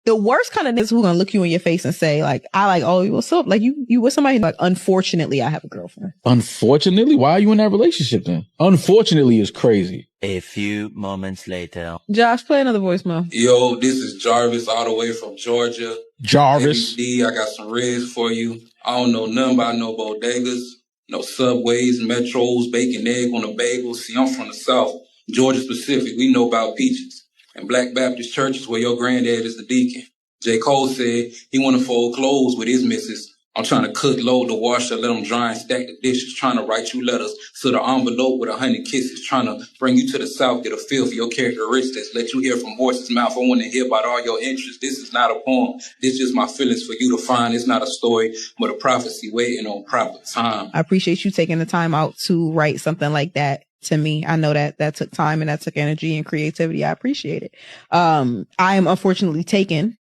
the worst kind of niggas who gonna look you in your face and say, like, I like, oh, what's up? Like, you with somebody, like, unfortunately, I have a girlfriend. Unfortunately? Why are you in that relationship then? Unfortunately is crazy. A few moments later. Josh, play another voicemail. Yo, this is Jarvis all the way from Georgia. Jarvis. ABD, I got some reds for you. I don't know nothing about no bodegas, no subways, metros, bacon, egg on a bagel. See, I'm from the South, Georgia specific. We know about peaches. And Black Baptist churches where your granddad is the deacon. J. Cole said he want to fold clothes with his missus. I'm trying to cook, load the washer, let them dry and stack the dishes, trying to write you letters, so the envelope with 100 kisses, trying to bring you to the South, get a feel for your characteristics, let you hear from horse's mouth. I want to hear about all your interests. This is not a poem. This is just my feelings for you to find. It's not a story, but a prophecy waiting on proper time. I appreciate you taking the time out to write something like that to me. I know that took time and that took energy and creativity. I appreciate it. I am unfortunately taken.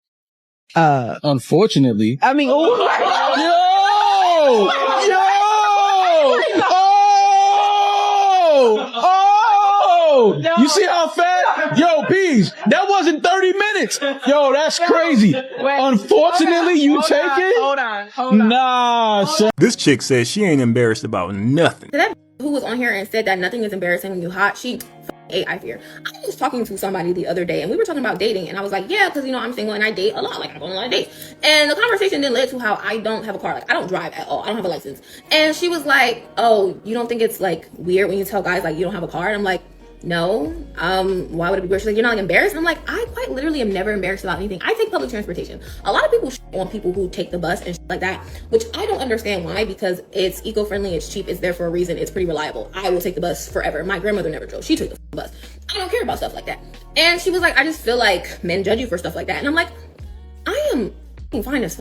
Unfortunately. I mean, oh, you see how fast? Yo, Peas, that wasn't 30 minutes. Yo, that's crazy. Unfortunately, you take it? Hold on. Nah, son. This chick says she ain't embarrassed about nothing. That who was on here and said that nothing is embarrassing when you hot, she ate, I fear. I was talking to somebody the other day and we were talking about dating, and I was like, yeah, because I'm single and I date a lot. Like, I go on a lot of dates. And the conversation then led to how I don't have a car. Like, I don't drive at all. I don't have a license. And she was like, oh, you don't think it's like weird when you tell guys like you don't have a car? And I'm like, no. Why would it be weird? She's like, you're not like embarrassed? And I'm like, I quite literally am never embarrassed about anything. I take public transportation. A lot of people on people who take the bus and like that, which I don't understand why, because it's eco-friendly, it's cheap, it's there for a reason, it's pretty reliable. I will take the bus forever. My grandmother never drove. She took the bus. I don't care about stuff like that. And she was like, I just feel like men judge you for stuff like that. And I'm like, I am fine as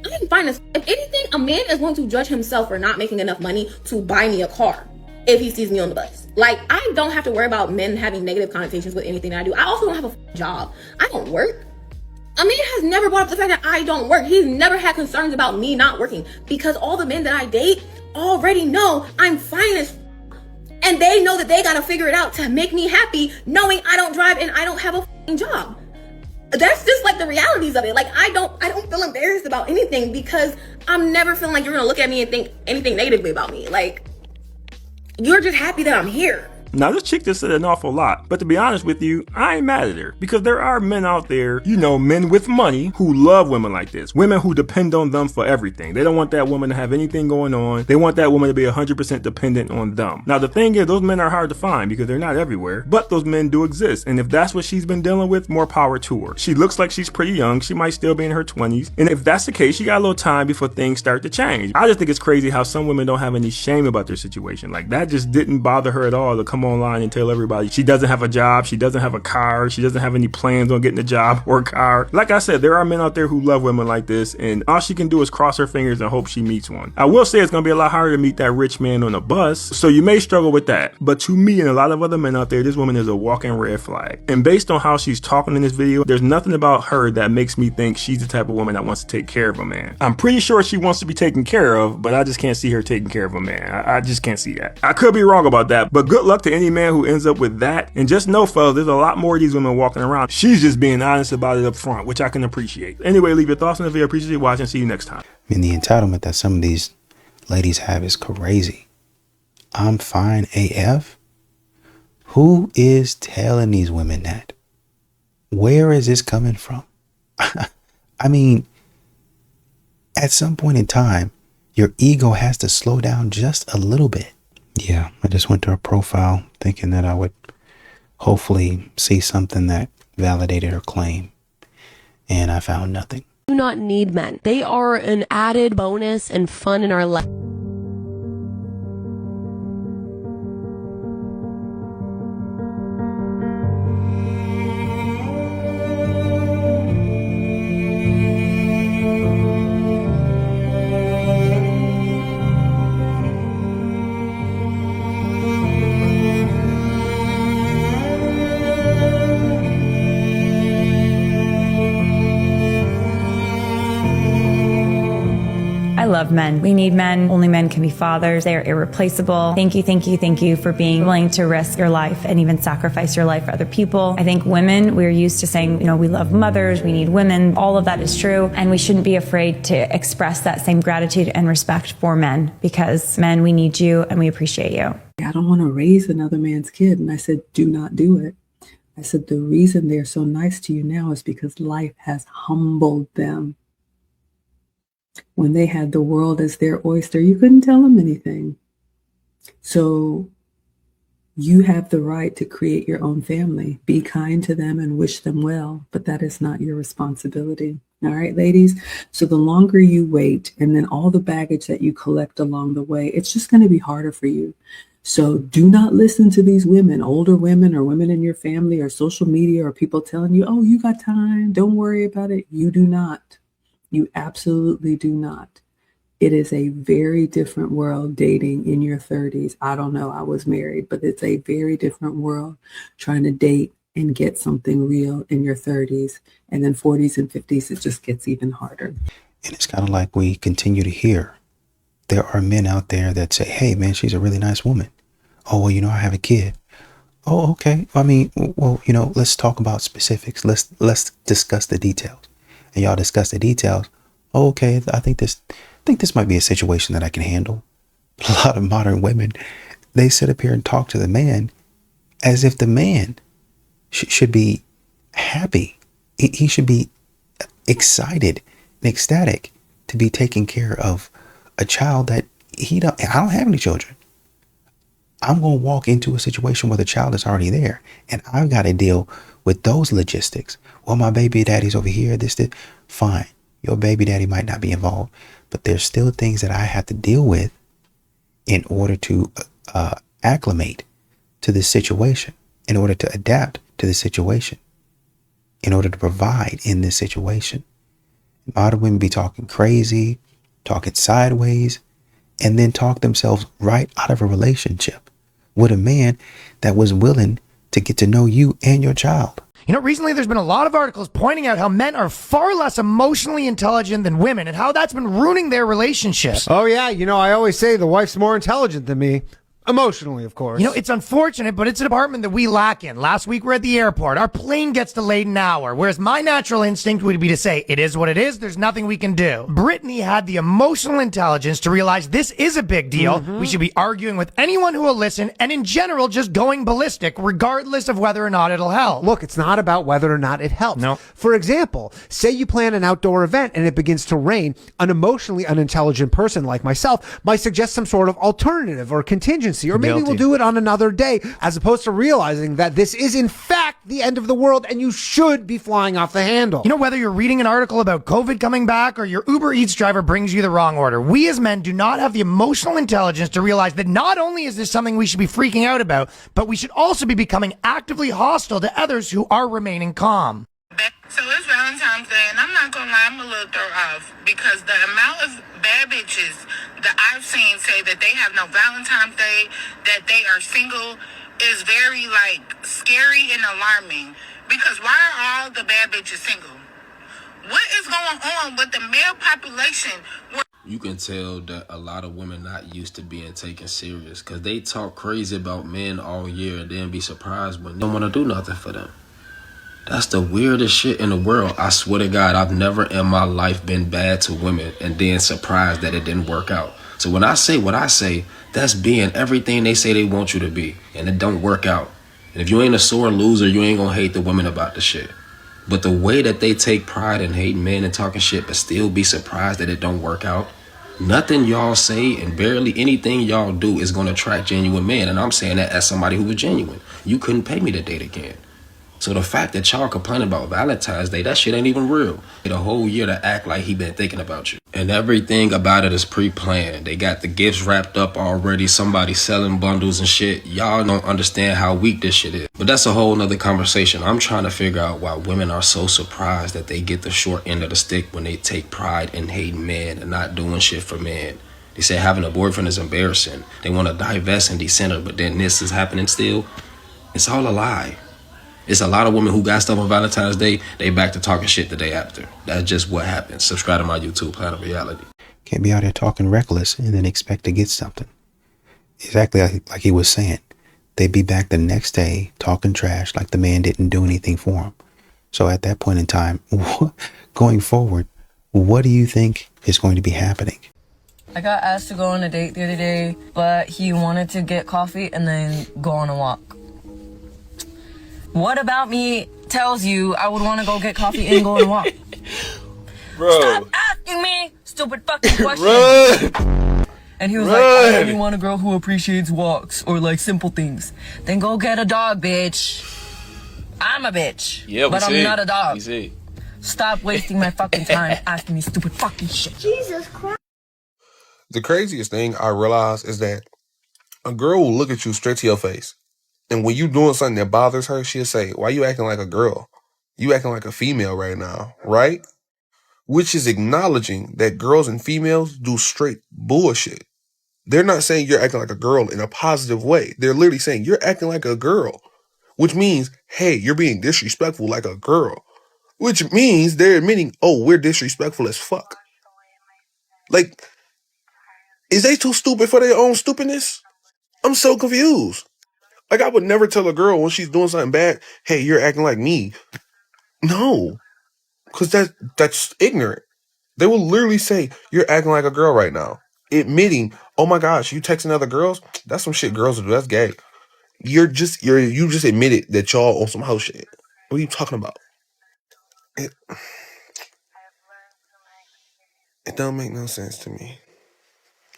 I am fine as if anything, a man is going to judge himself for not making enough money to buy me a car if he sees me on the bus. Like, I don't have to worry about men having negative connotations with anything that I do. I also don't have a job. I don't work. A man has never brought up the fact that I don't work. He's never had concerns about me not working, because all the men that I date already know I'm fine as and they know that they gotta figure it out to make me happy, knowing I don't drive and I don't have a job. That's just like the realities of it. Like, I don't feel embarrassed about anything, because I'm never feeling like you're gonna look at me and think anything negatively about me. Like, you're just happy that I'm here. Now, this chick just said an awful lot, but to be honest with you, I ain't mad at her, because there are men out there, men with money who love women like this, women who depend on them for everything. They don't want that woman to have anything going on. They want that woman to be 100% dependent on them. Now, the thing is, those men are hard to find because they're not everywhere, but those men do exist. And if that's what she's been dealing with, more power to her. She looks like she's pretty young. She might still be in her 20s. And if that's the case, she got a little time before things start to change. I just think it's crazy how some women don't have any shame about their situation. Like, that just didn't bother her at all to come online and tell everybody she doesn't have a job, she doesn't have a car, she doesn't have any plans on getting a job or a car. Like I said, there are men out there who love women like this, and all she can do is cross her fingers and hope she meets one. I will say it's going to be a lot harder to meet that rich man on a bus, so you may struggle with that. But to me and a lot of other men out there, this woman is a walking red flag. And based on how she's talking in this video, there's nothing about her that makes me think she's the type of woman that wants to take care of a man. I'm pretty sure she wants to be taken care of, but I just can't see her taking care of a man. I just can't see that. I could be wrong about that, but good luck to any man who ends up with that. And just know, fellas, there's a lot more of these women walking around. She's just being honest about it up front, which I can appreciate. Anyway, leave your thoughts on the video. Appreciate you watching. See you next time. I mean, the entitlement that some of these ladies have is crazy. I'm fine AF? Who is telling these women that? Where is this coming from? I mean, at some point in time, your ego has to slow down just a little bit. Yeah, I just went to her profile thinking that I would hopefully see something that validated her claim, and I found nothing. Do not need men. They are an added bonus and fun in our life. I love men. We need men. Only men can be fathers. They are irreplaceable. Thank you for being willing to risk your life and even sacrifice your life for other people. I think women, we're used to saying, we love mothers, we need women. All of that is true. And we shouldn't be afraid to express that same gratitude and respect for men, because men, we need you and we appreciate you. I don't want to raise another man's kid. And I said, do not do it. I said, the reason they're so nice to you now is because life has humbled them. When they had the world as their oyster, you couldn't tell them anything. So you have the right to create your own family. Be kind to them and wish them well, but that is not your responsibility. All right, ladies? So the longer you wait, and then all the baggage that you collect along the way, it's just going to be harder for you. So do not listen to these women, older women or women in your family or social media or people telling you, oh, you got time, don't worry about it. You do not. You absolutely do not. It is a very different world dating in your 30s. I don't know, I was married, but it's a very different world trying to date and get something real in your 30s. And then 40s and 50s, it just gets even harder. And it's kind of like we continue to hear. There are men out there that say, hey, man, she's a really nice woman. Oh, well, I have a kid. Oh, okay. I mean, well, let's talk about specifics. Let's discuss the details. And y'all discuss the details. Oh, okay, I think this might be a situation that I can handle. But a lot of modern women, they sit up here and talk to the man as if the man should be happy. He should be excited and ecstatic to be taking care of a child that I don't have any children. I'm going to walk into a situation where the child is already there, and I've got to deal with those logistics. Well, my baby daddy's over here. This. Fine. Your baby daddy might not be involved, but there's still things that I have to deal with in order to acclimate to this situation, in order to adapt to the situation, in order to provide in this situation. A lot of women be talking crazy, talking sideways, and then talk themselves right out of a relationship with a man that was willing to get to know you and your child. Recently there's been a lot of articles pointing out how men are far less emotionally intelligent than women and how that's been ruining their relationships. Oh yeah, I always say the wife's more intelligent than me. Emotionally, of course. It's unfortunate, but it's a department that we lack in. Last week we're at the airport. Our plane gets delayed an hour, whereas my natural instinct would be to say, it is what it is, there's nothing we can do. Brittany had the emotional intelligence to realize this is a big deal. We should be arguing with anyone who will listen, and in general, just going ballistic, regardless of whether or not it'll help. Look, it's not about whether or not it helps. No. For example, say you plan an outdoor event and it begins to rain. An emotionally unintelligent person like myself might suggest some sort of alternative or contingency, or maybe we'll do it on another day, as opposed to realizing that this is in fact the end of the world and you should be flying off the handle. Whether you're reading an article about COVID coming back or your Uber Eats driver brings you the wrong order, we as men do not have the emotional intelligence to realize that not only is this something we should be freaking out about, but we should also be becoming actively hostile to others who are remaining calm. So it's Valentine's Day, and I'm not gonna lie, I'm a little thrown off because the amount of bad bitches that I've seen say that they have no Valentine's Day, that they are single, is very scary and alarming. Because why are all the bad bitches single? What is going on with the male population? You can tell that a lot of women not used to being taken serious because they talk crazy about men all year and then be surprised when they don't want to do nothing for them. That's the weirdest shit in the world. I swear to God, I've never in my life been bad to women and then surprised that it didn't work out. So when I say what I say, that's being everything they say they want you to be, and it don't work out. And if you ain't a sore loser, you ain't gonna hate the women about the shit. But the way that they take pride in hating men and talking shit but still be surprised that it don't work out, nothing y'all say and barely anything y'all do is gonna attract genuine men. And I'm saying that as somebody who was genuine. You couldn't pay me to date again. So the fact that y'all complaining about Valentine's Day, that shit ain't even real. The whole year to act like he been thinking about you. And everything about it is pre-planned. They got the gifts wrapped up already. Somebody selling bundles and shit. Y'all don't understand how weak this shit is. But that's a whole nother conversation. I'm trying to figure out why women are so surprised that they get the short end of the stick when they take pride in hating men and not doing shit for men. They say having a boyfriend is embarrassing. They want to divest and decenter, but then this is happening still. It's all a lie. It's a lot of women who got stuff on Valentine's Day, they back to talking shit the day after. That's just what happens. Subscribe to my YouTube, Planet Reality. Can't be out here talking reckless and then expect to get something. Exactly like he was saying. They'd be back the next day talking trash like the man didn't do anything for them. So at that point in time, going forward, what do you think is going to be happening? I got asked to go on a date the other day, but he wanted to get coffee and then go on a walk. What about me tells you I would want to go get coffee and go on a walk? Bro. Stop asking me stupid fucking questions. And he was like, I only want a girl who appreciates walks or like simple things. Then go get a dog, bitch. I'm a bitch. Yeah, but I'm not a dog. We see. Stop wasting my fucking time asking me stupid fucking shit. Jesus Christ. The craziest thing I realize is that a girl will look at you straight to your face. And when you doing something that bothers her, she'll say, why you acting like a girl? You acting like a female right now, right? Which is acknowledging that girls and females do straight bullshit. They're not saying you're acting like a girl in a positive way. They're literally saying you're acting like a girl, which means, hey, you're being disrespectful like a girl, which means they're admitting, oh, we're disrespectful as fuck. Like, is they too stupid for their own stupidness? I'm so confused. Like, I would never tell a girl when she's doing something bad, hey, you're acting like me. No, because that's ignorant. They will literally say, you're acting like a girl right now. Admitting, oh my gosh, you texting other girls? That's some shit girls do. That's gay. You just admitted that y'all on some house shit. What are you talking about? It don't make no sense to me.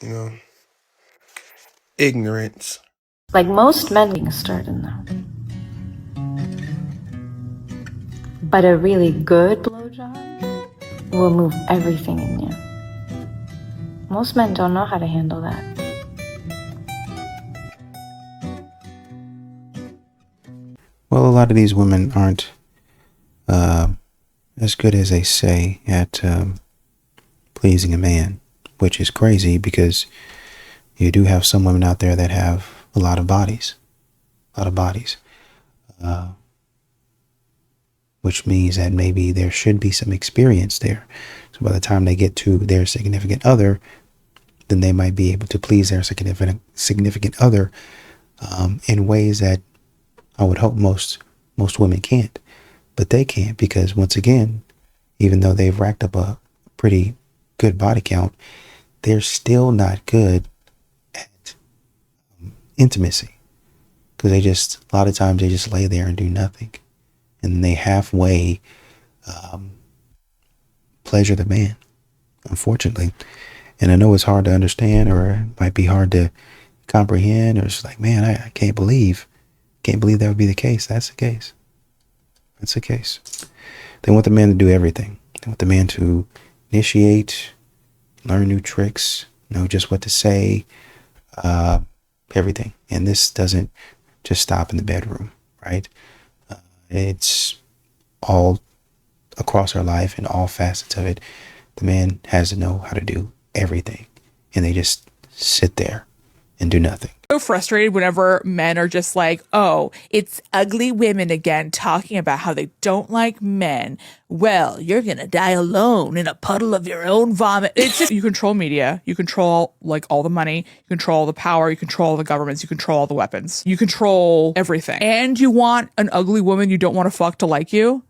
You know? Ignorance. Like most men being stirred in them. But a really good blowjob will move everything in you. Most men don't know how to handle that. Well, a lot of these women aren't as good as they say at pleasing a man, which is crazy because you do have some women out there that have a lot of bodies. Which means that maybe there should be some experience there. So by the time they get to their significant other, then they might be able to please their significant other in ways that I would hope most women can't. But they can't because, once again, even though they've racked up a pretty good body count, they're still not good at intimacy. Because a lot of times they just lay there and do nothing. And they halfway pleasure the man, unfortunately. And I know it's hard to understand, or it might be hard to comprehend, or it's like, man, I can't believe that would be the case. That's the case. They want the man to do everything. They want the man to initiate, learn new tricks, know just what to say, everything. And this doesn't just stop in the bedroom, right? It's all across our life and all facets of it. The man has to know how to do everything, and they just sit there and do nothing. So frustrated whenever men are just like, oh, it's ugly women again talking about how they don't like men. Well, you're gonna die alone in a puddle of your own vomit. It's just, you control media, you control like all the money, you control all the power, you control all the governments, you control all the weapons, you control everything. And you want an ugly woman you don't want to fuck to like you?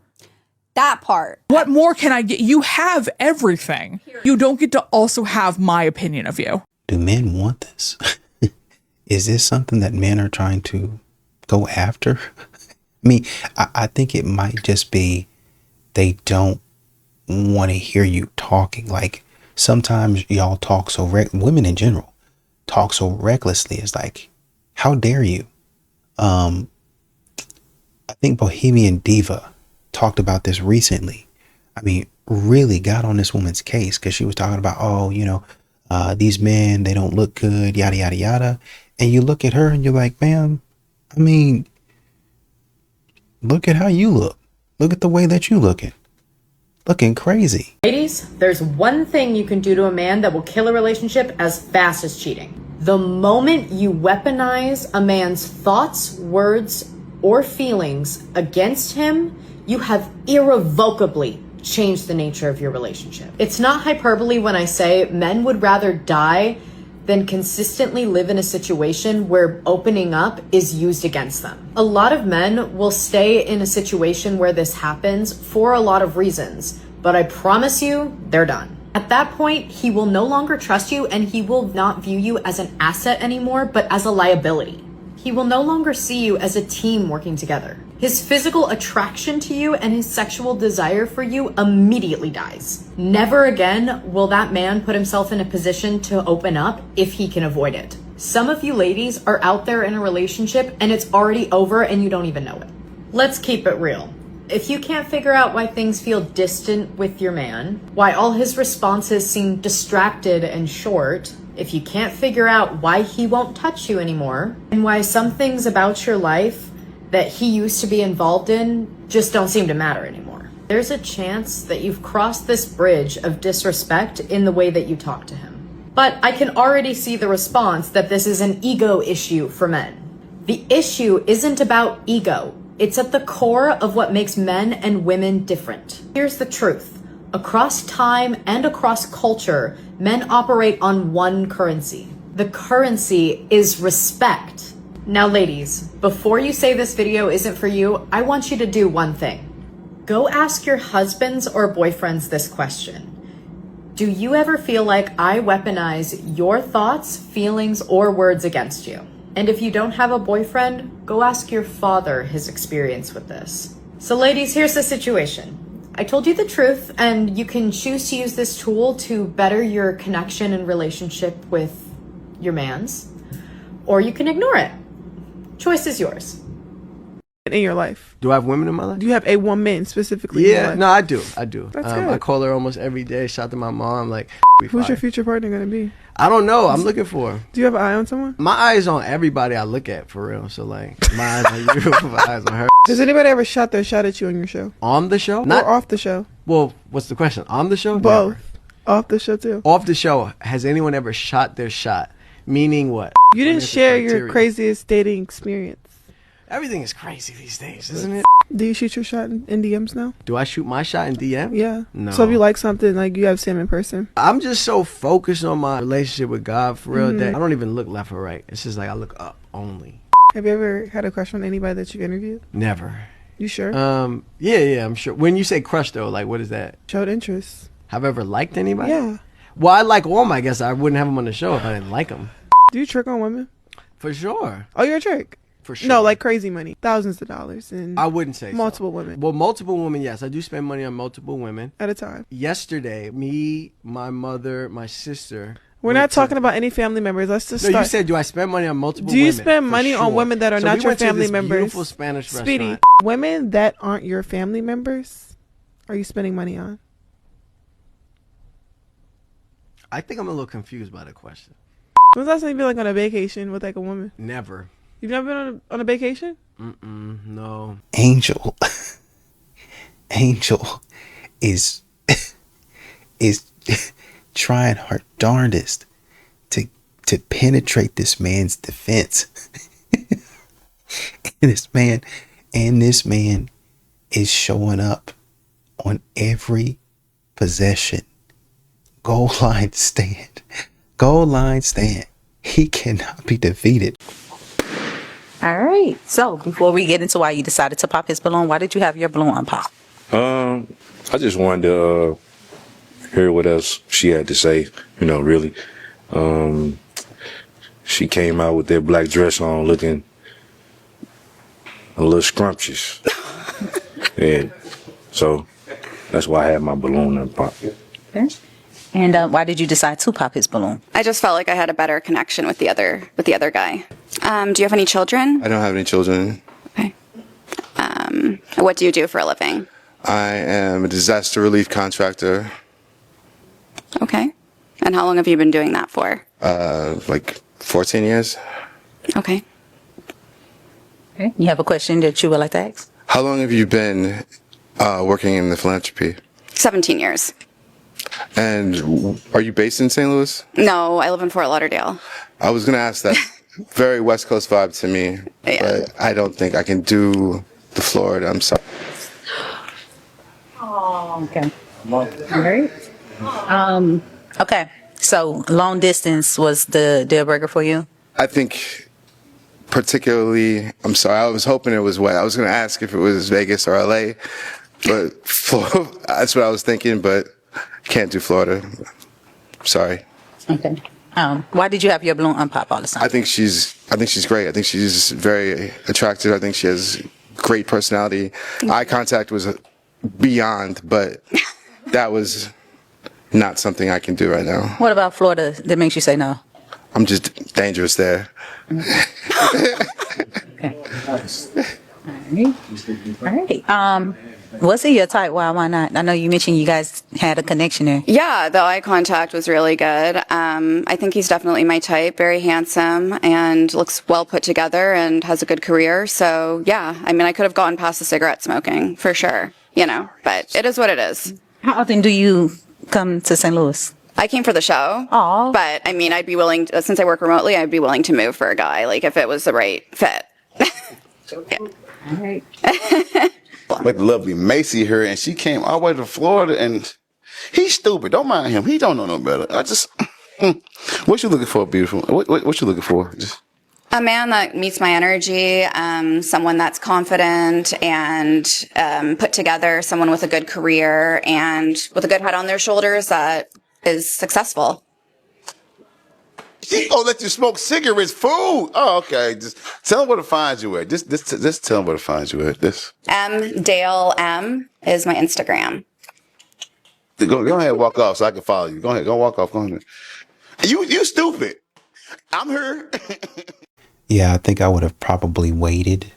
That part. What more can I get? You have everything. You don't get to also have my opinion of you. Do men want this? Is this something that men are trying to go after? I mean, I think it might just be they don't want to hear you talking. Like, sometimes y'all talk so women in general talk so recklessly. It's like, how dare you? I think Bohemian Diva talked about this recently. I mean, really got on this woman's case because she was talking about, oh, you know, these men, they don't look good, yada, yada, yada. And you look at her and you're like, ma'am, I mean, look at how you look. Look at the way that you looking crazy. Ladies, there's one thing you can do to a man that will kill a relationship as fast as cheating. The moment you weaponize a man's thoughts, words, or feelings against him, you have irrevocably change the nature of your relationship. It's not hyperbole when I say men would rather die than consistently live in a situation where opening up is used against them. A lot of men will stay in a situation where this happens for a lot of reasons, but I promise you, they're done. At that point, he will no longer trust you and he will not view you as an asset anymore, but as a liability. He will no longer see you as a team working together. His physical attraction to you and his sexual desire for you immediately dies. Never again will that man put himself in a position to open up if he can avoid it. Some of you ladies are out there in a relationship and it's already over and you don't even know it. Let's keep it real. If you can't figure out why things feel distant with your man, why all his responses seem distracted and short, if you can't figure out why he won't touch you anymore, and why some things about your life that he used to be involved in just don't seem to matter anymore, there's a chance that you've crossed this bridge of disrespect in the way that you talk to him. But I can already see the response that this is an ego issue for men. The issue isn't about ego. It's at the core of what makes men and women different. Here's the truth. Across time and across culture, men operate on one currency. The currency is respect. Now, ladies, before you say this video isn't for you, I want you to do one thing. Go ask your husbands or boyfriends this question. Do you ever feel like I weaponize your thoughts, feelings, or words against you? And if you don't have a boyfriend, go ask your father his experience with this. So ladies, here's the situation. I told you the truth, and you can choose to use this tool to better your connection and relationship with your mans, or you can ignore it. Choice is yours. In your life, do I have women in my life? Do you have a woman specifically? In your Yeah, life? no, I do. That's good. I call her almost every day. Shout out to my mom. Like, who's your future partner gonna be? I don't know. I'm looking for her. Do you have an eye on someone? My eye is on everybody I look at, for real. So like, my eyes on you, my eyes on her. Does anybody ever shot their shot at you on your show? On the show? Or off the show? Well, what's the question? On the show? Both. Never. Off the show too. Off the show. Has anyone ever shot their shot? Meaning what? You didn't share your craziest dating experience. Everything is crazy these days, isn't it? Do you shoot your shot in DMs now? Do I shoot my shot in DM? Yeah. No. So if you like something, like you have Sam in person. I'm just so focused on my relationship with God, for real, that I don't even look left or right. It's just like I look up only. Have you ever had a crush on anybody that you've interviewed? Never. You sure? Yeah, I'm sure. When you say crush though, like what is that? Showed interest. Have I ever liked anybody? Yeah. Well, I like all my guests. I wouldn't have them on the show if I didn't like them. Do you trick on women? For sure. Oh, you're a trick? For sure. No, like crazy money. Thousands of dollars. And I wouldn't say multiple women. Well, multiple women, yes. I do spend money on multiple women. At a time. Yesterday, me, my mother, my sister. We're not talking about any family members. Let's just start. start. You said, do I spend money on multiple women? Do you spend money on women that are not your family members? Beautiful Spanish Speedy, restaurant. women that aren't your family members, are you spending money on? I think I'm a little confused by the question. When's the last time you've been like on a vacation with like a woman? Never. You've never been on a vacation? No. Angel is trying her darndest to penetrate this man's defense. and this man is showing up on every possession. Goal line stand. He cannot be defeated. All right. So before we get into why you decided to pop his balloon, why did you have your balloon pop? I just wanted to hear what else she had to say, really. She came out with that black dress on looking a little scrumptious. And so that's why I had my balloon in pop. Okay. And why did you decide to pop his balloon? I just felt like I had a better connection with the other guy. Do you have any children? I don't have any children. Okay. What do you do for a living? I am a disaster relief contractor. Okay. And how long have you been doing that for? Like 14 years. Okay. Okay. You have a question that you would like to ask? How long have you been working in the philanthropy? 17 years. And are you based in St. Louis? No, I live in Fort Lauderdale. I was going to ask that. Very West Coast vibe to me. Yeah. But I don't think I can do the Florida. I'm sorry. Oh, okay. All right. Okay. So long distance was the deal breaker for you? I think particularly, I'm sorry, I was hoping it was what? I was going to ask if it was Vegas or LA, but that's what I was thinking, but can't do Florida. Sorry. Okay. Why did you have your balloon unpop all the time? I think she's great. I think she's very attractive. I think she has great personality. Eye contact was beyond, but that was not something I can do right now. What about Florida that makes you say no? I'm just dangerous there. Okay. All right. Was he your type? Why not? I know you mentioned you guys had a connection there. Yeah, the eye contact was really good. I think he's definitely my type. Very handsome and looks well put together and has a good career. So yeah, I mean, I could have gotten past the cigarette smoking for sure, but it is what it is. How often do you come to St. Louis? I came for the show. Aww. But I mean, I'd be willing, since I work remotely, I'd be willing to move for a guy, like if it was the right fit. Yeah. All right. Like the lovely Macy here, and she came all the way to Florida, and he's stupid. Don't mind him. He don't know no better. What you looking for, beautiful? What you looking for? A man that meets my energy, someone that's confident and put together, someone with a good career and with a good head on their shoulders that is successful. She gonna let you smoke cigarettes, fool. Oh, okay. Just tell him where to find you at. Just tell him where to find you at. Dale M is my Instagram. Go ahead and walk off so I can follow you. Go ahead. Go walk off. Go ahead. You stupid. I'm here. Yeah, I think I would have probably waited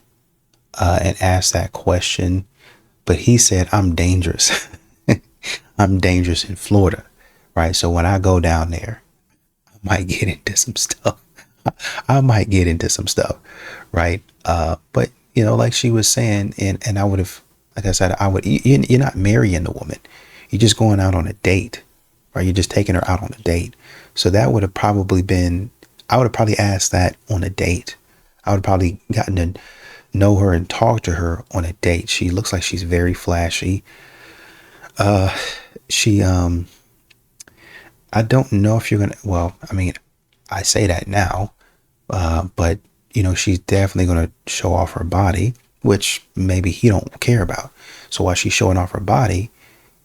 and asked that question. But he said, I'm dangerous. I'm dangerous in Florida. Right. So when I go down there, might get into some stuff. Right. But like she was saying, and I would have, like I said, you're not marrying the woman. You're just going out on a date, right? You're just taking her out on a date. So that would have probably been, I would have probably asked that on a date. I would have probably gotten to know her and talk to her on a date. She looks like she's very flashy. I don't know if you're I say that now, but she's definitely going to show off her body, which maybe he don't care about. So while she's showing off her body,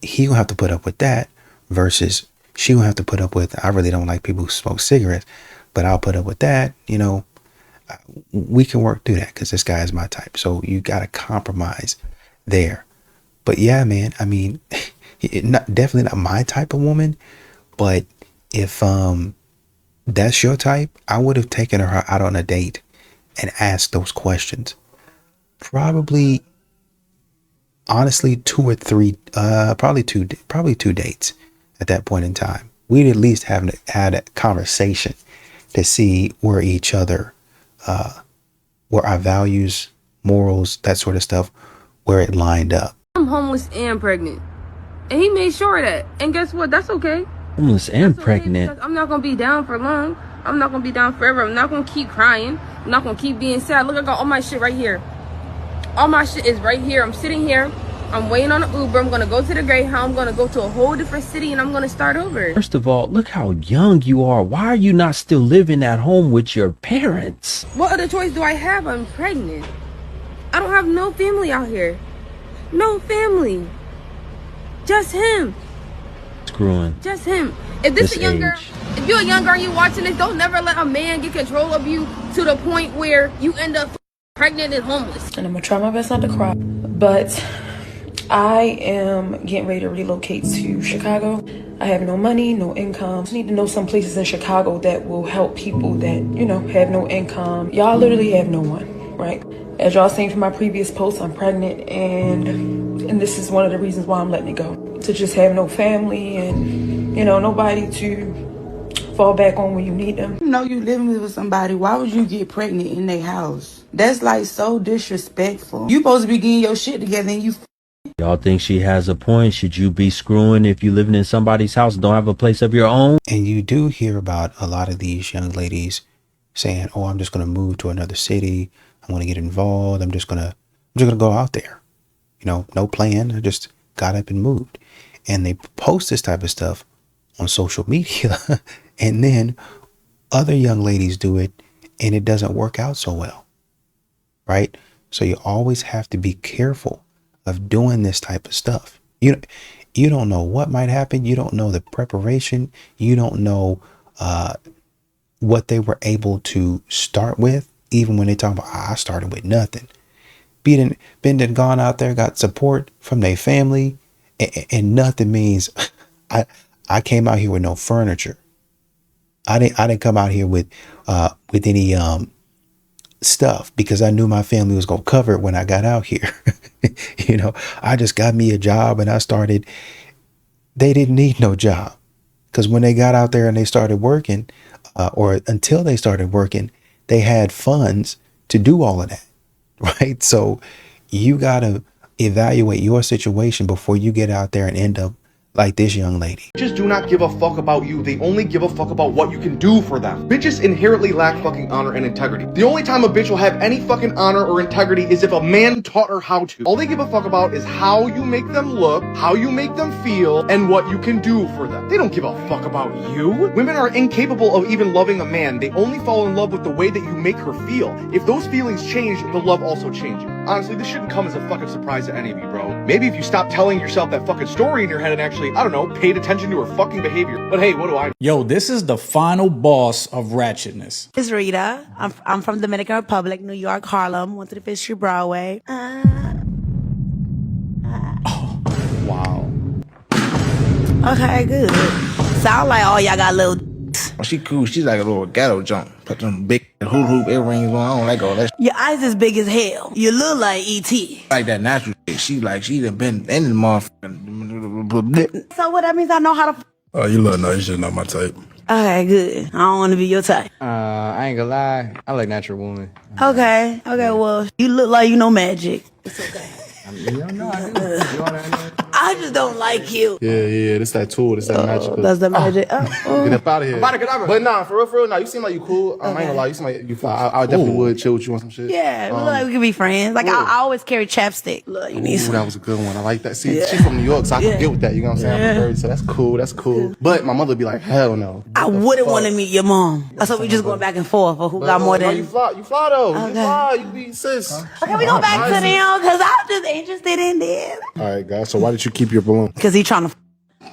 he gonna have to put up with that versus she gonna have to put up with, I really don't like people who smoke cigarettes, but I'll put up with that. We can work through that because this guy is my type. So you got to compromise there. But yeah, man, I mean, definitely not my type of woman. But if that's your type, I would have taken her out on a date and asked those questions. Probably, honestly, 2 or 3, probably two dates at that point in time. We'd at least have had a conversation to see where each other, where our values, morals, that sort of stuff, where it lined up. I'm homeless and pregnant. And he made sure of that. And guess what? That's okay. Homeless and pregnant. I'm not gonna be down for long. I'm not gonna be down forever. I'm not gonna keep crying. I'm not gonna keep being sad. Look, I got all my shit right here. All my shit is right here. I'm sitting here. I'm waiting on an Uber. I'm gonna go to the Greyhound. I'm gonna go to a whole different city and I'm gonna start over. First of all, look how young you are. Why are you not still living at home with your parents? What other choice do I have? I'm pregnant. I don't have no family out here. No family. Just him. Screwing. Just him. If this is a young girl, if you're a young girl and you watching this, don't never let a man get control of you to the point where you end up pregnant and homeless. And I'm gonna try my best not to cry, but I am getting ready to relocate to Chicago. I have no money, no income. I just need to know some places in Chicago that will help people that, have no income. Y'all literally have no one, right? As y'all seen from my previous posts, I'm pregnant and this is one of the reasons why I'm letting it go. To just have no family and, nobody to fall back on when you need them. You living with somebody, why would you get pregnant in their house? That's like so disrespectful. You supposed to be getting your shit together and you Y'all think she has a point? Should you be screwing if you living in somebody's house and don't have a place of your own? And you do hear about a lot of these young ladies saying, oh, I'm just going to move to another city. I want to get involved. I'm just going to go out there. No plan. I just got up and moved. and they post this type of stuff on social media, and then other young ladies do it, and it doesn't work out so well, right? So you always have to be careful of doing this type of stuff. You don't know what might happen. You don't know the preparation. You don't know what they were able to start with. Even when they talk about, I started with nothing. Been gone out there, got support from their family, and nothing means I came out here with no furniture. I didn't come out here with any stuff because I knew my family was gonna cover it when I got out here. I just got me a job and I started. They didn't need no job because when they got out there and they started working, or until they started working, they had funds to do all of that, right? So you gotta evaluate your situation before you get out there and end up like this young lady. Bitches do not give a fuck about you. They only give a fuck about what you can do for them. Bitches inherently lack fucking honor and integrity. The only time a bitch will have any fucking honor or integrity is if a man taught her how to. All they give a fuck about is how you make them look, how you make them feel, and what you can do for them. They don't give a fuck about you. Women are incapable of even loving a man. They only fall in love with the way that you make her feel. If those feelings change, the love also changes. Honestly, this shouldn't come as a fucking surprise to any of you, bro. Maybe if you stop telling yourself that fucking story in your head and actually, I don't know, paid attention to her fucking behavior. But hey, what do I know? Yo, this is the final boss of Ratchetness. It's Rita. I'm from Dominican Republic, New York, Harlem. Went to the Fifth Street Broadway. Wow. Okay, good. Sound like all y'all got little. She cool. She's like a little ghetto junk. Put them big hoop earrings on. I don't like all that. Your eyes is big as hell. You look like E.T. Like that natural shit. She done been in the motherfucking. So what that means? I know how to. Oh, you look nice. You're just not my type. Okay, good. I don't want to be your type. I ain't gonna lie. I like natural women. Okay. Well, you look like you know magic. It's okay. I just don't like you. Yeah. This that tool. This that magic. That's the magic. Get up out of here. But nah, for real, nah. You seem like you cool. I ain't gonna lie. You seem like you fly. I definitely would chill with you on some shit. Yeah, we look like we could be friends. Like I always carry chapstick. Look, you need some. That was a good one. I like that. See, she's from New York, so I can get with that. You know what I'm saying? I'm from Jersey, so that's cool. But my mother would be like, hell no. I wouldn't want to meet your mom. That's why we just going back and forth for who got more than. You fly though. Okay. You fly. You be sis. Okay, we go back to them because I'm just interested in this. All right, guys. So why did you keep your balloon? Because he trying to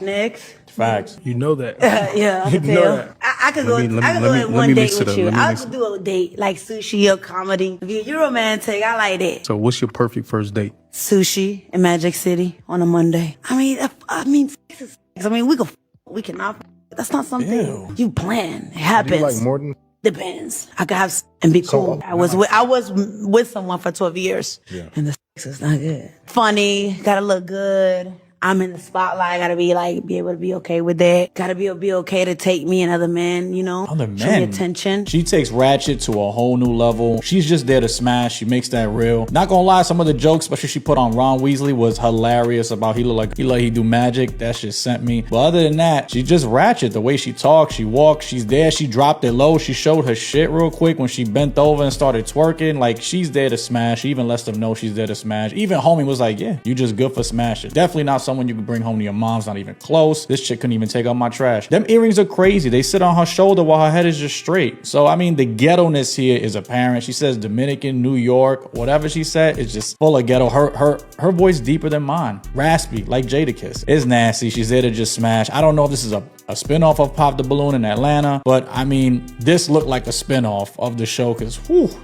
next. Facts. You know that. Yeah, I can tell. I could go. I could go on one date with you. I could do a date like sushi or comedy. If you're romantic, I like that. So what's your perfect first date? Sushi in Magic City on a Monday. I mean, we cannot. That's not something you plan. It happens. Do you like more than? Depends. I could have and be cool. I was with someone for 12 years, and the sex is not good. Funny, gotta look good. I'm in the spotlight. Gotta be able to be okay with that. Gotta be okay to take me and other men. Other men. Show me attention. She takes Ratchet to a whole new level. She's just there to smash. She makes that real. Not gonna lie, some of the jokes, especially she put on Ron Weasley, was hilarious. About he look like he do magic. That shit sent me. But other than that, she just Ratchet. The way she talks, she walks, she's there. She dropped it low. She showed her shit real quick when she bent over and started twerking. Like she's there to smash. She even lets them know she's there to smash. Even homie was like, yeah, you just good for smashing. Definitely not someone you can bring home to your mom's, not even close. This chick couldn't even take out my trash. Them earrings are crazy. They sit on her shoulder while her head is just straight. So I mean, the ghetto-ness here is apparent. She says Dominican, New York, whatever she said is just full of ghetto. Her voice deeper than mine, raspy like Jadakiss. It's nasty. She's there to just smash. I don't know if this is a spinoff of Pop the Balloon in Atlanta, but I mean, this looked like a spinoff of the show because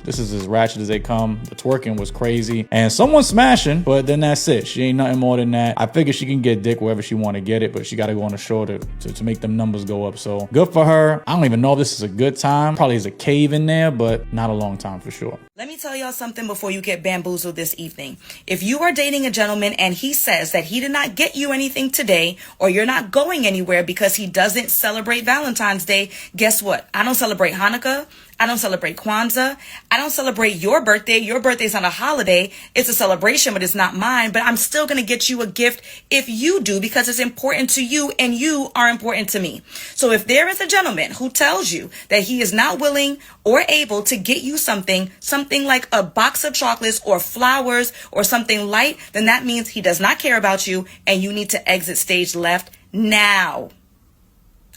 this is as ratchet as they come. The twerking was crazy and someone's smashing, but then that's it. She ain't nothing more than that. I figure she can get dick wherever she want to get it, but she got to go on the show to make them numbers go up. So good for her. I don't even know if this is a good time. Probably is a cave in there, but not a long time for sure. Let me tell y'all something before you get bamboozled this evening. If you are dating a gentleman and he says that he did not get you anything today, or you're not going anywhere because he doesn't celebrate Valentine's Day, guess what? I don't celebrate Hanukkah. I don't celebrate Kwanzaa. I don't celebrate your birthday. Your birthday's not a holiday. It's a celebration, but it's not mine. But I'm still going to get you a gift if you do, because it's important to you and you are important to me. So if there is a gentleman who tells you that he is not willing or able to get you something like a box of chocolates or flowers or something light, then that means he does not care about you and you need to exit stage left now.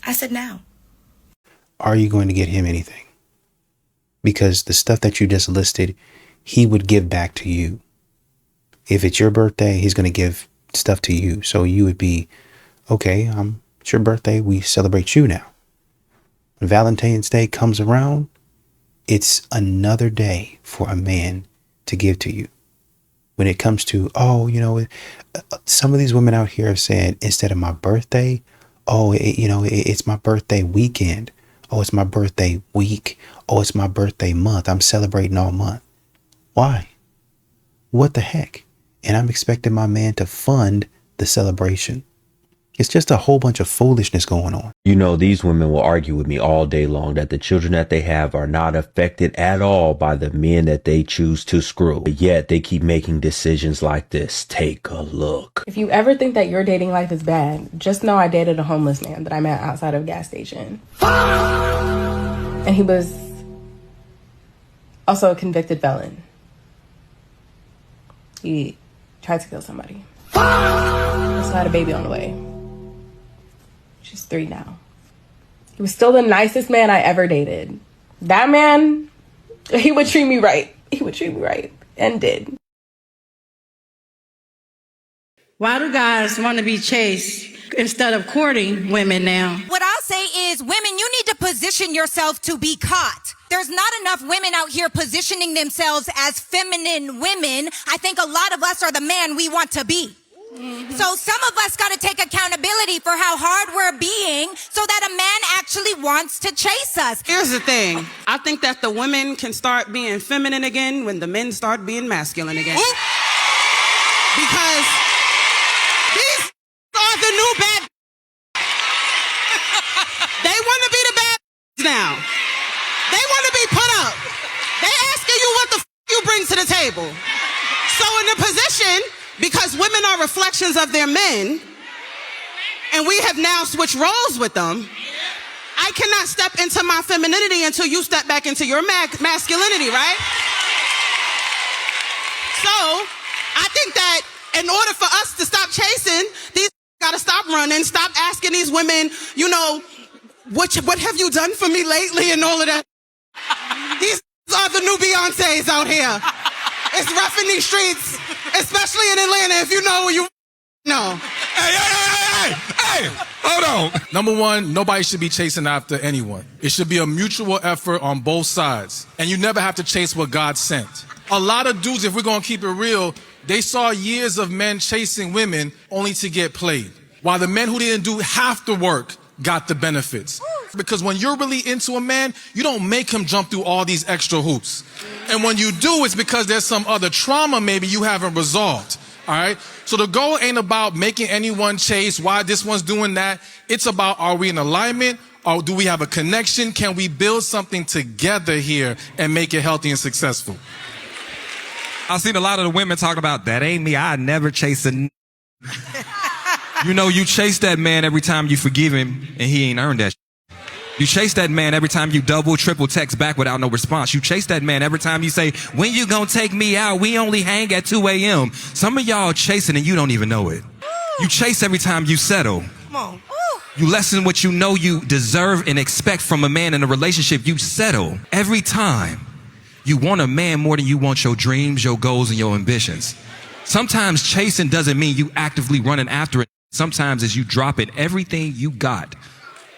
I said now. Are you going to get him anything? Because the stuff that you just listed, he would give back to you. If it's your birthday, he's going to give stuff to you. So you would be, okay, it's your birthday. We celebrate you now. When Valentine's Day comes around, it's another day for a man to give to you. When it comes to, some of these women out here have said, instead of my birthday, it's my birthday weekend. Oh, it's my birthday week. Oh, it's my birthday month. I'm celebrating all month. Why? What the heck? And I'm expecting my man to fund the celebration. It's just a whole bunch of foolishness going on. You know, these women will argue with me all day long that the children that they have are not affected at all by the men that they choose to screw. But yet they keep making decisions like this. Take a look. If you ever think that your dating life is bad, just know I dated a homeless man that I met outside of a gas station. And he was also a convicted felon. He tried to kill somebody. Also had a baby on the way. She's 3 now. He was still the nicest man I ever dated. That man, he would treat me right. He would treat me right. And did. Why do guys want to be chased instead of courting women now? What I'll say is, women, you need to position yourself to be caught. There's not enough women out here positioning themselves as feminine women. I think a lot of us are the man we want to be. So some of us got to take accountability for how hard we're being so that a man actually wants to chase us. Here's the thing. I think that the women can start being feminine again when the men start being masculine again. Ooh. Because these are the new bad. They want to be the bad now. They want to be put up. They asking you what the you bring to the table. So in the position, because women are reflections of their men, and we have now switched roles with them, I cannot step into my femininity until you step back into your masculinity, right? So, I think that in order for us to stop chasing, these gotta stop running, stop asking these women, what have you done for me lately and all of that. These are the new Beyoncés out here. It's rough in these streets, especially in Atlanta, if you know you know. Hey, hold on. Number one, nobody should be chasing after anyone. It should be a mutual effort on both sides. And you never have to chase what God sent. A lot of dudes, if we're going to keep it real, they saw years of men chasing women only to get played. While the men who didn't do half the work got the benefits. Because when you're really into a man, you don't make him jump through all these extra hoops. And when you do, it's because there's some other trauma maybe you haven't resolved. All right? So the goal ain't about making anyone chase, why this one's doing that. It's about, are we in alignment? Or do we have a connection? Can we build something together here and make it healthy and successful? I've seen a lot of the women talk about, that ain't me, I never chase a you chase that man every time you forgive him and he ain't earned that. You chase that man every time you double, triple text back without no response. You chase that man every time you say, when you gonna take me out? We only hang at 2 a.m. Some of y'all chasing and you don't even know it. You chase every time you settle. Come on. You lessen what you know you deserve and expect from a man in a relationship. You settle every time. You want a man more than you want your dreams, your goals, and your ambitions. Sometimes chasing doesn't mean you actively running after it. Sometimes it's you dropping everything you got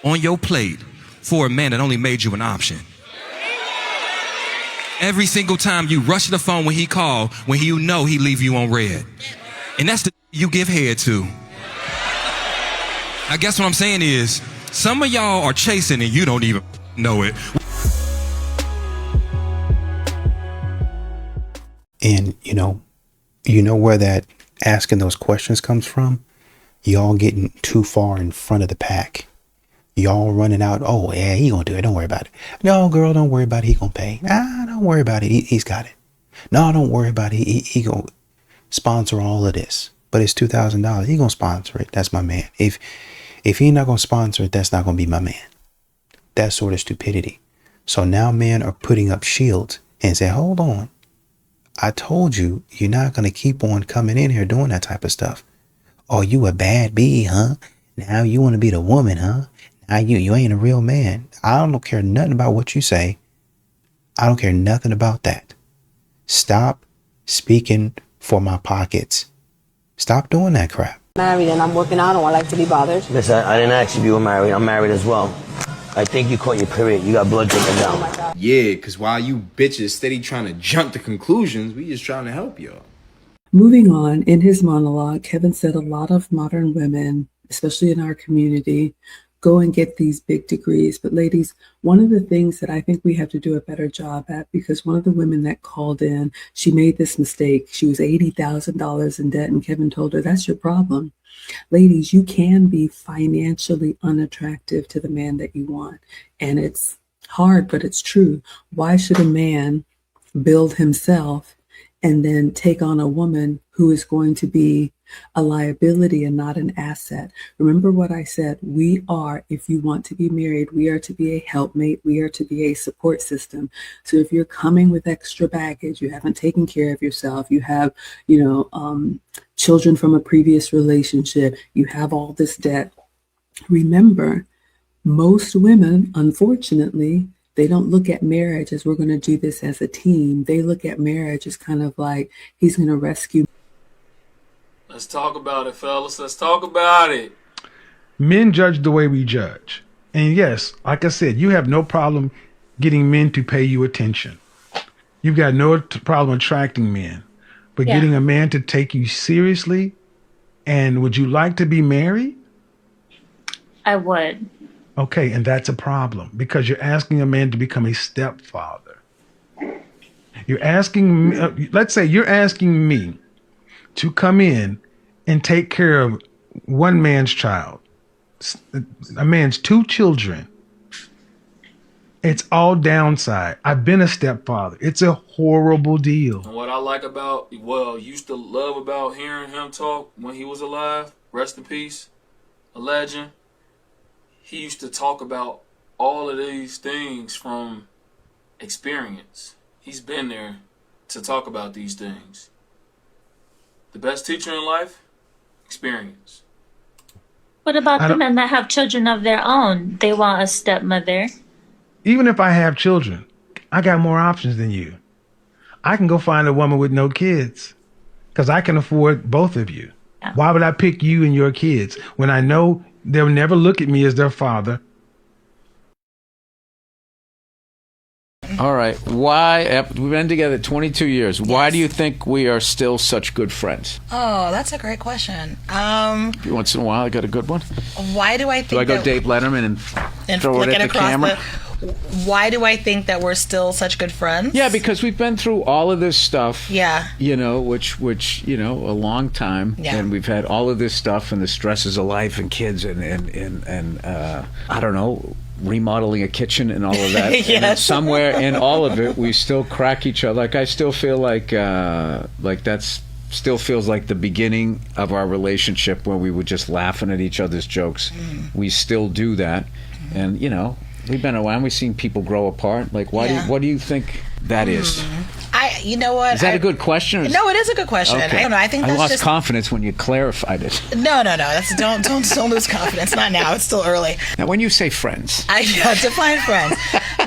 on your plate for a man that only made you an option. Every single time you rush the phone when he called, when he leave you on red. And that's the you give head to. I guess what I'm saying is, some of y'all are chasing and you don't even know it. And you know where that asking those questions comes from? Y'all getting too far in front of the pack. Y'all running out. Oh yeah, he gonna do it. Don't worry about it. No, girl, don't worry about it. He gonna pay. Nah, don't worry about it. He's got it. No, don't worry about it. He gonna sponsor all of this. But it's $2,000. He gonna sponsor it. That's my man. If he not gonna sponsor it, that's not gonna be my man. That sort of stupidity. So now men are putting up shields and say, hold on. I told you you're not gonna keep on coming in here doing that type of stuff. Oh, you a bad bee, huh? Now you want to be the woman, huh? Now you ain't a real man. I don't care nothing about what you say. I don't care nothing about that. Stop speaking for my pockets. Stop doing that crap. Married and I'm working out. I don't like to be bothered. Listen, I didn't ask if you were married. I'm married as well. I think you caught your period. You got blood dripping down. Oh my God. Yeah, because while you bitches steady trying to jump to conclusions, we just trying to help y'all. Moving on, in his monologue, Kevin said a lot of modern women, especially in our community, go and get these big degrees. But ladies, one of the things that I think we have to do a better job at, because one of the women that called in, she made this mistake. She was $80,000 in debt, and Kevin told her, that's your problem. Ladies, you can be financially unattractive to the man that you want. And it's hard, but it's true. Why should a man build himself and then take on a woman who is going to be a liability and not an asset? Remember what I said. We are, if you want to be married, we are to be a helpmate. We are to be a support system. So if you're coming with extra baggage, you haven't taken care of yourself, you have, children from a previous relationship, you have all this debt. Remember, most women, unfortunately, they don't look at marriage as we're going to do this as a team. They look at marriage as kind of like, he's going to rescue. Let's talk about it, fellas. Let's talk about it. Men judge the way we judge. And yes, like I said, you have no problem getting men to pay you attention. You've got no problem attracting men. But getting a man to take you seriously, and would you like to be married? I would. Okay, and that's a problem because you're asking a man to become a stepfather. You're asking, let's say you're asking me to come in and take care of one man's child, a man's two children. It's all downside. I've been a stepfather. It's a horrible deal. And what I like about, used to love about hearing him talk when he was alive, rest in peace, a legend. He used to talk about all of these things from experience. He's been there to talk about these things. The best teacher in life, experience. What about the men that have children of their own? They want a stepmother. Even if I have children, I got more options than you. I can go find a woman with no kids because I can afford both of you. Yeah. Why would I pick you and your kids when I know they'll never look at me as their father? All right. Why? We've been together 22 years. Yes. Why do you think we are still such good friends? Oh, that's a great question. Once in a while, I got a good one. Why do I think? Do I go Dave Letterman and throw it at the camera? Why do I think that we're still such good friends? Yeah, because we've been through all of this stuff. Yeah. Which a long time. Yeah. And we've had all of this stuff and the stresses of life and kids and I don't know, remodeling a kitchen and all of that. Yes. And then somewhere in all of it, we still crack each other. Like I still feel like that's still feels like the beginning of our relationship when we were just laughing at each other's jokes. We still do that. And we've been around. We've seen people grow apart. Like, what do you think that is? You know what? Is that a good question? No, it is a good question. Okay. I don't know. I think I that's lost just confidence when you clarified it. No. That's don't lose confidence. Not now. It's still early. Now, when you say friends, I define friends.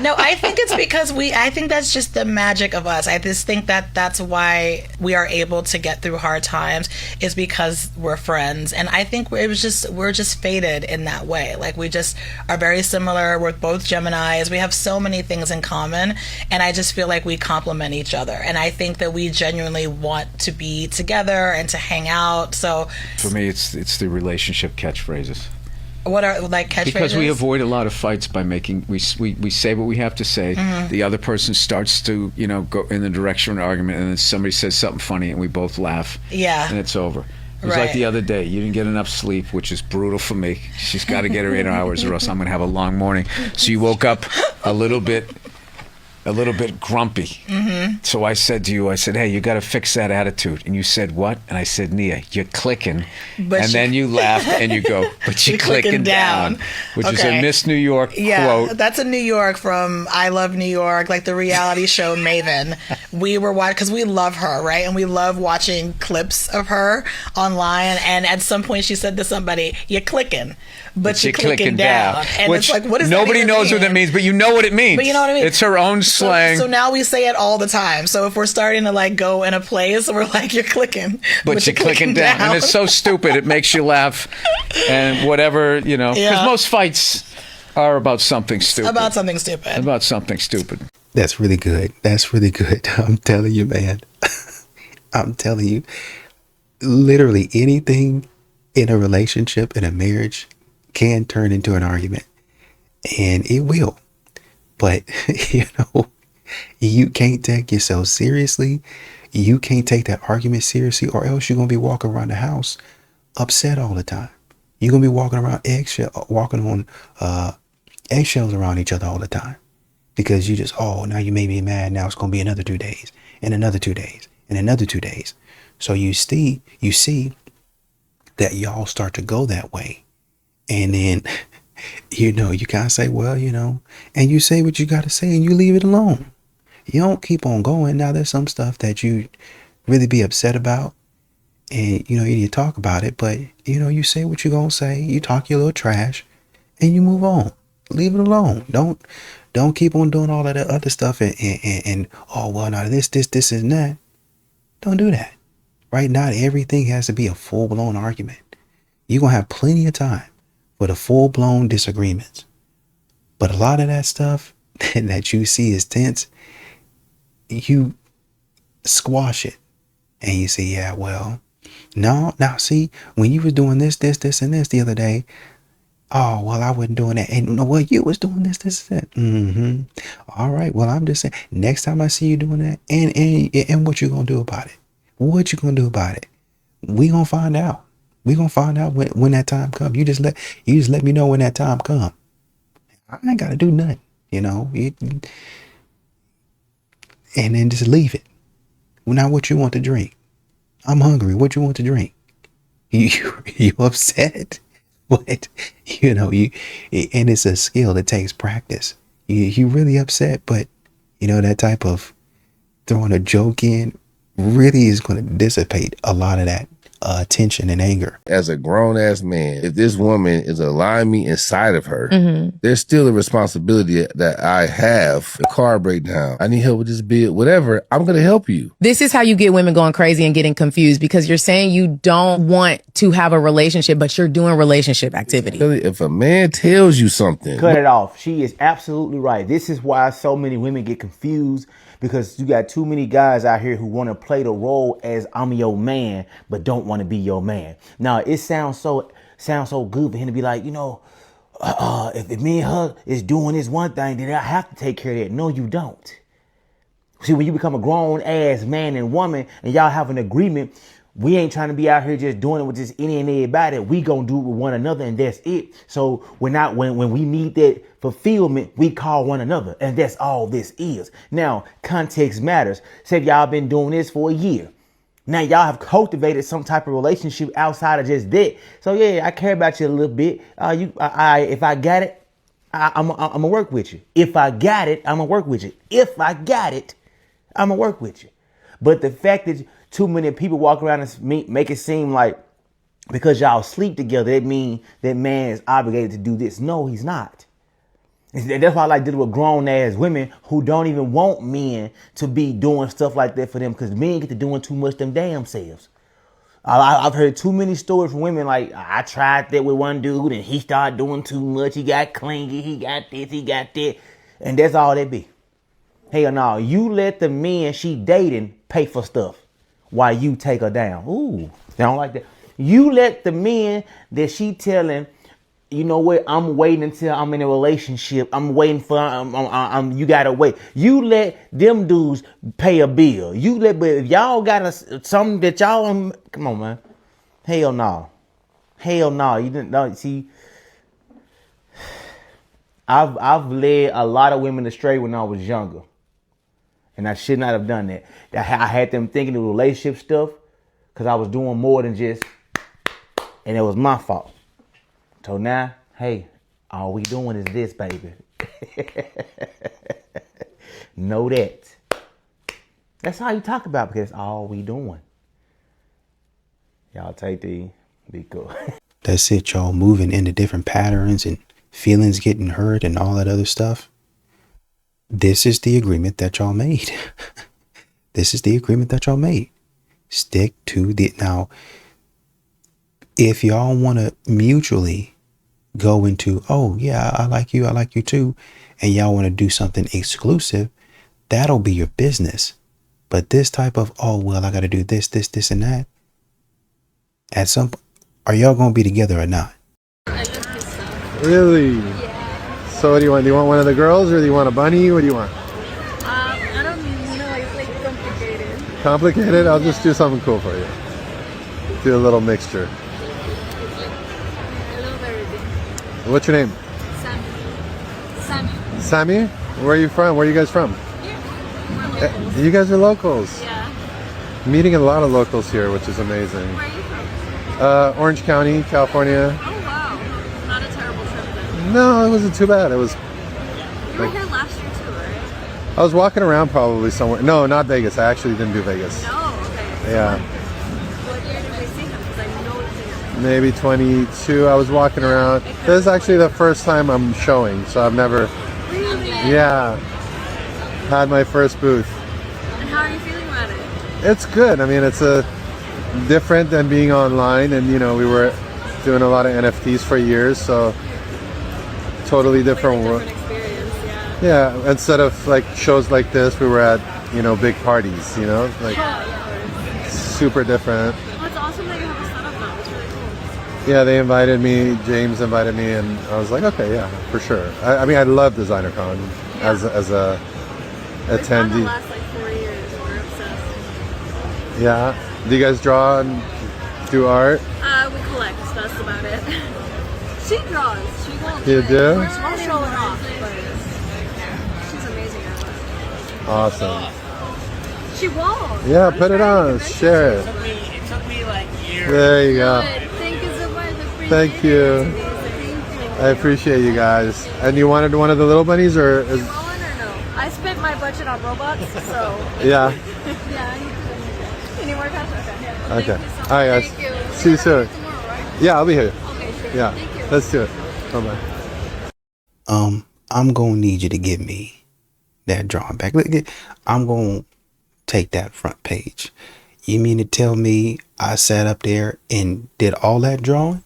No, I think it's because I think that's just the magic of us. I just think that's why we are able to get through hard times is because we're friends. And I think we're just fated in that way. Like we just are very similar. We're both Geminis. We have so many things in common. And I just feel like we complement each other. And I think that we genuinely want to be together and to hang out. So for me, it's the relationship catchphrases. What are like catchphrases? Because we avoid a lot of fights by making we say what we have to say. Mm-hmm. The other person starts to go in the direction of an argument, and then somebody says something funny, and we both laugh. Yeah, and it's over. It was like the other day. You didn't get enough sleep, which is brutal for me. She's got to get her 8 hours or else I'm going to have a long morning. So you woke up a little bit grumpy. Mm-hmm. So I said to you, hey, you got to fix that attitude. And you said, what? And I said, Nia, you're clicking. And then you laughed and you go, but you're clicking down. Which is a Miss New York quote. That's a New York from I Love New York, like the reality show Maven. We were watching, because we love her, right? And we love watching clips of her online. And at some point she said to somebody, you're clicking. But you're clicking down. And Which it's like, what does nobody that knows mean? what it means, but you know what it means. But you know what I mean? It's her own slang. So now we say it all the time. So if we're starting to like go in a place, we're like, you're clicking. But you're clicking down. And it's so stupid. It makes you laugh. And whatever, because most fights are about something stupid. About something stupid. About something stupid. That's really good. That's really good. I'm telling you, man. I'm telling you, literally anything in a relationship, in a marriage, can turn into an argument. And it will. But, you can't take yourself seriously. You can't take that argument seriously, or else you're going to be walking around the house upset all the time. You're going to be walking on eggshells around each other all the time. Because you just, now you made me mad. Now it's going to be another 2 days, and another 2 days, and another 2 days. So you see that y'all start to go that way. And then, you kind of say, well, and you say what you got to say and you leave it alone. You don't keep on going. Now, there's some stuff that you really be upset about, and, you talk about it, but, you say what you're going to say. You talk your little trash and you move on. Leave it alone. Don't keep on doing all of that other stuff and oh, well, now this, and that. Don't do that. Right now, everything has to be a full-blown argument. You're going to have plenty of time for the full-blown disagreements. But a lot of that stuff that you see is tense, you squash it. And you say, yeah, well, no, now see, when you was doing this, and this the other day, oh, well, I wasn't doing that. And well, you was doing this, and that. Mm-hmm. All right, well, I'm just saying, next time I see you doing that, and what you going to do about it? What you going to do about it? We going to find out. We gonna find out when that time comes. You just let me know when that time comes. I ain't gotta do nothing, and then just leave it. Well, now what you want to drink? I'm hungry. What you want to drink? You upset, but and it's a skill that takes practice. You really upset, but that type of throwing a joke in really is going to dissipate a lot of that tension and anger. As a grown-ass man, if this woman is allowing me inside of her, there's still a responsibility that I have. The car breakdown, I need help with this bill, whatever, I'm going to help you. This is how you get women going crazy and getting confused, because you're saying you don't want to have a relationship, but you're doing relationship activity. If a man tells you something, cut it off. She is absolutely right. This is why so many women get confused, because you got too many guys out here who want to play the role as I'm your man, but don't want to be your man. Now, it sounds so good for him to be like, if me and her is doing this one thing, then I have to take care of that. No, you don't. See, when you become a grown ass man and woman and y'all have an agreement, we ain't trying to be out here just doing it with just any and everybody. We gonna do it with one another, and that's it. So when we need that fulfillment, we call one another, and that's all this is. Now, context matters. Say if y'all been doing this for a year. Now y'all have cultivated some type of relationship outside of just that. So yeah, I care about you a little bit. If I got it, I'm gonna work with you. If I got it, I'm gonna work with you. If I got it, I'm gonna work with you. But the fact that too many people walk around and make it seem like because y'all sleep together, that means that man is obligated to do this. No, he's not. And that's why I like dealing with grown ass women who don't even want men to be doing stuff like that for them, because men get to doing too much them damn selves. I've heard too many stories from women like, I tried that with one dude and he started doing too much. He got clingy. He got this. He got that. And that's all they be. Hell no, you let the men she dating pay for stuff while you take her down. Ooh, I don't like that. You let the men that she telling, you know what, I'm waiting until I'm in a relationship. I'm waiting for, you gotta wait. You let them dudes pay a bill. But if y'all got something that y'all, come on, man. Hell no. Hell no. You didn't know. See, I've led a lot of women astray when I was younger. And I should not have done that. I had them thinking the relationship stuff because I was doing more than just, and it was my fault. So now, hey, all we doing is this, baby. Know that. That's all you talk about because that's all we doing. Y'all take these. Be cool. That's it, y'all. Moving into different patterns and feelings getting hurt and all that other stuff. This is the agreement that y'all made. This is the agreement that y'all made. Stick to the... Now, if y'all want to mutually go into, oh, yeah, I like you too, and y'all want to do something exclusive, that'll be your business. But this type of, oh, well, I got to do this, and that, at some point, are y'all going to be together or not? Really? Yeah. So what do you want? Do you want one of the girls or do you want a bunny? What do you want? I don't know. It's like complicated. Complicated? I'll just do something cool for you. Do a little mixture. I love everything. What's your name? Sammy. Sammy? Where are you from? Where are you guys from? Here. You guys are locals. Yeah. Meeting a lot of locals here, which is amazing. Where are you from? Orange County, California. Oh wow. Not a terrible trip then. No, it wasn't too bad. It was. You were here last year too, right? I was walking around probably somewhere. No, not Vegas. I actually didn't do Vegas. No, okay. Yeah. What year did we see him? Because I know we've seen him. Maybe 22. I was walking around. This is actually the first time I'm showing, so I've never. Really? Yeah. Had my first booth. And how are you feeling about it? It's good. I mean, it's different than being online, and we were doing a lot of NFTs for years, so totally different world. Experience, yeah. Yeah, instead of like shows like this, we were at big parties. Like super different. Well, it's awesome that you have a setup now. It's really cool. Yeah, they invited me. James invited me, and I was like, okay, yeah, for sure. I mean, I love DesignerCon as a attendee. The last like 4 years, we're obsessed. Yeah. Do you guys draw and do art? We collect. That's about it. She draws. She won't. You do? I'll show it off, but she's amazing at it. Awesome. She won't. Yeah, put it on. Share it. It took me like years. There you go. Thank you so much. Thank you. I appreciate you guys. And you wanted one of the little bunnies, or is? You want one or no? I spent my budget on Robux, so. Yeah. Yeah. Any more cash? Okay. All right, guys. See you soon. Tomorrow, right? Yeah, I'll be here. Okay, sure. Yeah. Thank you. Let's do it. Bye-bye. I'm gonna need you to give me that drawing back. I'm gonna take that front page. You mean to tell me I sat up there and did all that drawing?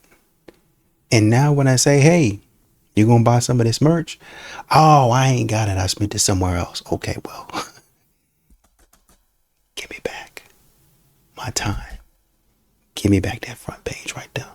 And now when I say, hey, you gonna buy some of this merch? Oh, I ain't got it. I spent it somewhere else. Okay, well, give me back my time. Give me back that front page right there.